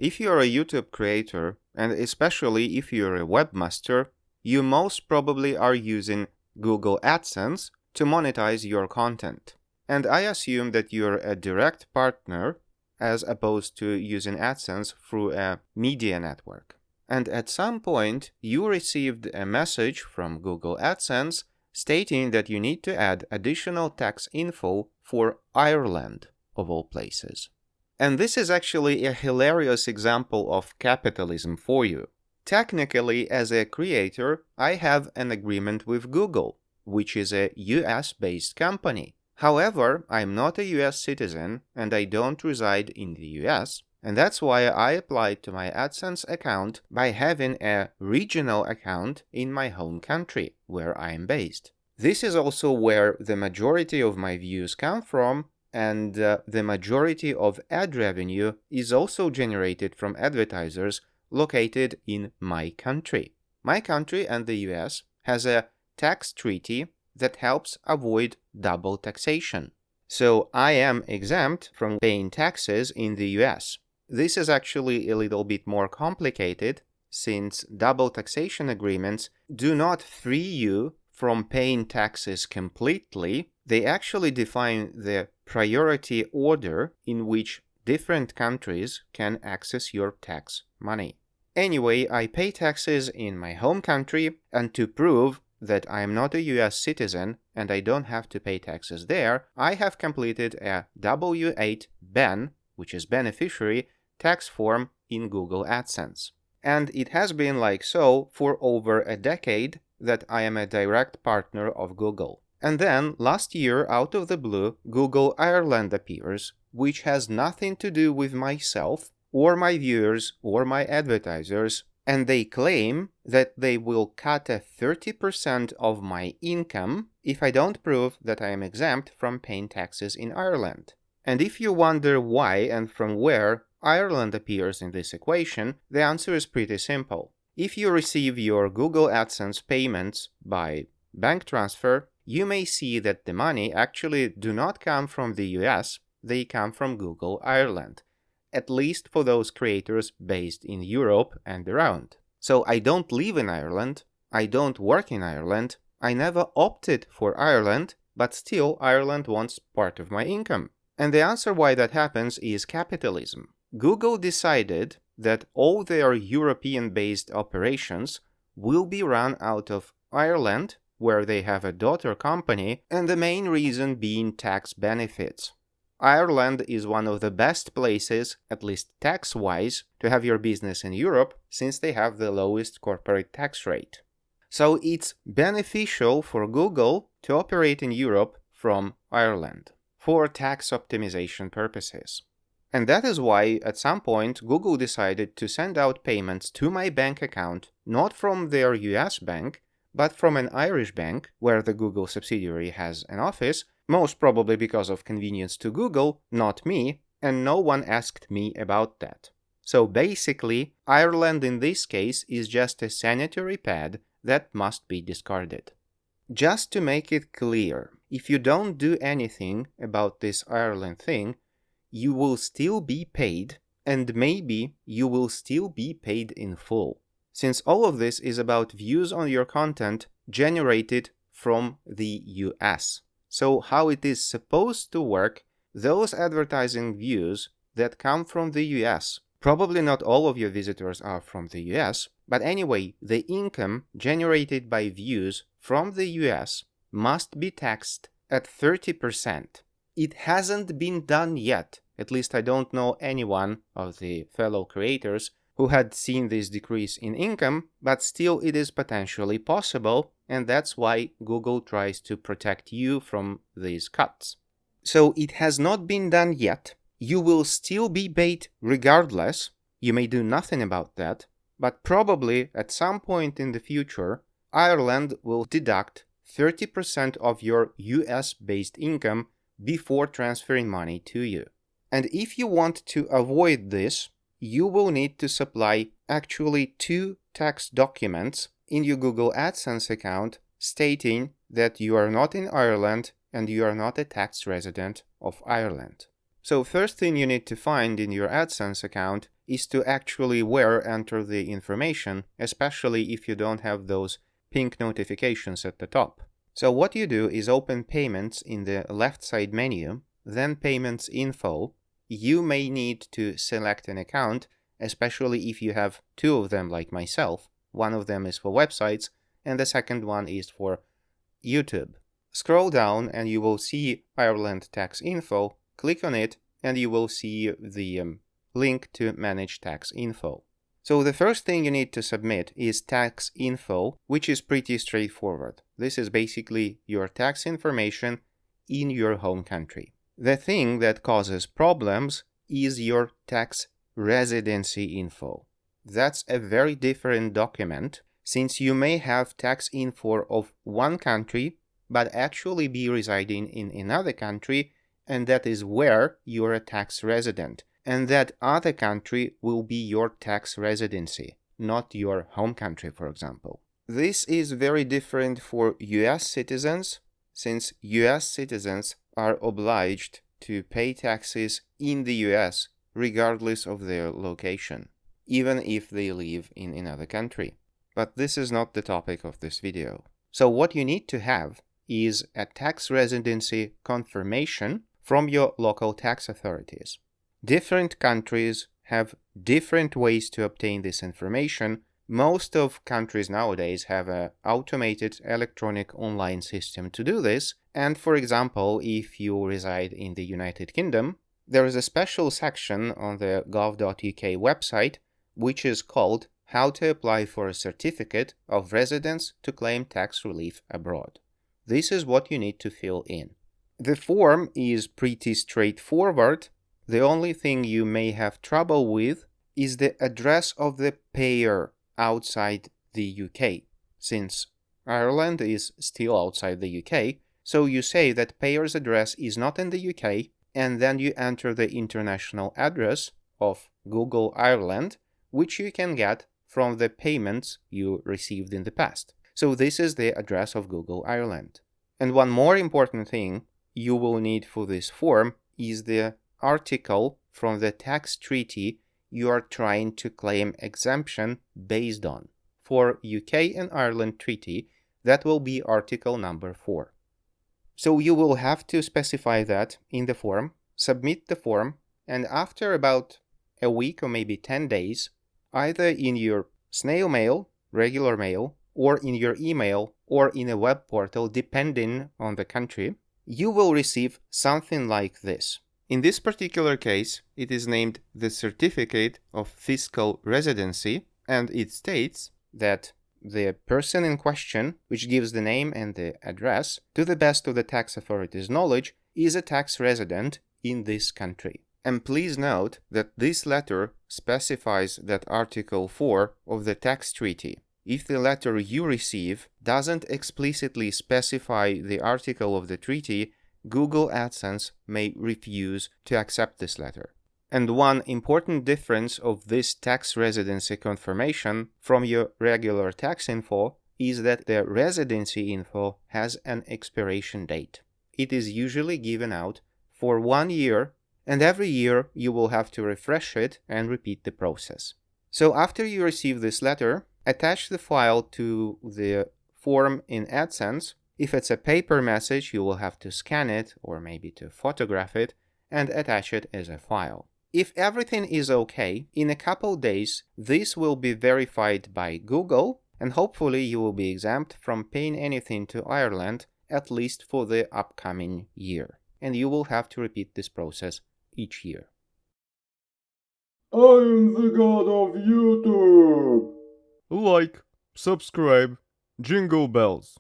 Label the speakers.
Speaker 1: If you're a YouTube creator, and especially if you're a webmaster, you most probably are using Google Adsense to monetize your content. And I assume that you're a direct partner as opposed to using Adsense through a media network. And at some point, you received a message from Google Adsense stating that you need to add additional tax info for Ireland, of all places. And this is actually a hilarious example of capitalism for you. Technically, as a creator, I have an agreement with Google, which is a US-based company. However, I'm not a US citizen and I don't reside in the US, and that's why I applied to my AdSense account by having a regional account in my home country, where I'm based. This is also where the majority of my views come from, and the majority of ad revenue is also generated from advertisers located in my country. My country and the US has a tax treaty that helps avoid double taxation. So I am exempt from paying taxes in the US. This is actually a little bit more complicated since double taxation agreements do not free you from paying taxes completely. They actually define the priority order in which different countries can access your tax money. Anyway, I pay taxes in my home country, and to prove that I am not a US citizen and I don't have to pay taxes there, I have completed a W-8 BEN, which is beneficiary, tax form in Google AdSense. And it has been like so for over a decade that I am a direct partner of Google. And then, last year, out of the blue, Google Ireland appears, which has nothing to do with myself, or my viewers, or my advertisers, and they claim that they will cut a 30% of my income if I don't prove that I am exempt from paying taxes in Ireland. And if you wonder why and from where Ireland appears in this equation, the answer is pretty simple. If you receive your Google AdSense payments by bank transfer, you may see that the money actually do not come from the US, they come from Google Ireland, at least for those creators based in Europe and around. So I don't live in Ireland, I don't work in Ireland, I never opted for Ireland, but still Ireland wants part of my income. And the answer why that happens is capitalism. Google decided that all their European-based operations will be run out of Ireland, where they have a daughter company, and the main reason being tax benefits. Ireland is one of the best places, at least tax-wise, to have your business in Europe, since they have the lowest corporate tax rate. So it's beneficial for Google to operate in Europe from Ireland for tax optimization purposes. And that is why, at some point, Google decided to send out payments to my bank account, not from their US bank, but from an Irish bank, where the Google subsidiary has an office, most probably because of convenience to Google, not me, and no one asked me about that. So basically, Ireland in this case is just a sanitary pad that must be discarded. Just to make it clear, if you don't do anything about this Ireland thing, you will still be paid, and maybe you will still be paid in full, since all of this is about views on your content generated from the US. So how it is supposed to work, those advertising views that come from the US, probably not all of your visitors are from the US, but anyway, the income generated by views from the US must be taxed at 30%. It hasn't been done yet, at least I don't know anyone of the fellow creators who had seen this decrease in income, but still it is potentially possible, and that's why Google tries to protect you from these cuts. So it has not been done yet. You will still be paid regardless. You may do nothing about that, but probably at some point in the future, Ireland will deduct 30% of your US-based income before transferring money to you. And if you want to avoid this, you will need to supply actually 2 tax documents in your Google AdSense account stating that you are not in Ireland and you are not a tax resident of Ireland. So first thing you need to find in your AdSense account is to actually where enter the information, especially if you don't have those pink notifications at the top. So what you do is open Payments in the left side menu, then Payments Info. You may need to select an account, especially if you have two of them like myself. One of them is for websites, and the second one is for YouTube. Scroll down and you will see Ireland Tax Info. Click on it and you will see the link to Manage Tax Info. So the first thing you need to submit is tax info, which is pretty straightforward. This is basically your tax information in your home country. The thing that causes problems is your tax residency info. That's a very different document, since you may have tax info of one country but actually be residing in another country, and that is where you're a tax resident. And that other country will be your tax residency, not your home country, for example. This is very different for US citizens, since US citizens are obliged to pay taxes in the US regardless of their location, even if they live in another country. But this is not the topic of this video. So what you need to have is a tax residency confirmation from your local tax authorities. Different countries have different ways to obtain this information. Most of countries nowadays have an automated electronic online system to do this. And for example, if you reside in the United Kingdom, there is a special section on the gov.uk website which is called How to Apply for a Certificate of Residence to Claim Tax Relief Abroad. This is what you need to fill in. The form is pretty straightforward. The only thing you may have trouble with is the address of the payer outside the UK, since Ireland is still outside the UK. So you say that payer's address is not in the UK, and then you enter the international address of Google Ireland, which you can get from the payments you received in the past. So this is the address of Google Ireland. And one more important thing you will need for this form is the article from the tax treaty you are trying to claim exemption based on. For UK and Ireland treaty, that will be article number 4. So you will have to specify that in the form, submit the form, and after about a week or maybe 10 days, either in your snail mail, regular mail, or in your email, or in a web portal, depending on the country, you will receive something like this. In this particular case, it is named the Certificate of Fiscal Residency, and it states that the person in question, which gives the name and the address, to the best of the tax authority's knowledge, is a tax resident in this country. And please note that this letter specifies that Article 4 of the tax treaty. If the letter you receive doesn't explicitly specify the article of the treaty, Google AdSense may refuse to accept this letter. And one important difference of this tax residency confirmation from your regular tax info is that the residency info has an expiration date. It is usually given out for 1 year, and every year you will have to refresh it and repeat the process. So after you receive this letter, attach the file to the form in AdSense. If it's a paper message, you will have to scan it or maybe to photograph it and attach it as a file. If everything is okay, in a couple days, this will be verified by Google, and hopefully you will be exempt from paying anything to Ireland, at least for the upcoming year. And you will have to repeat this process each year.
Speaker 2: I am the god of YouTube!
Speaker 3: Like, subscribe, jingle bells.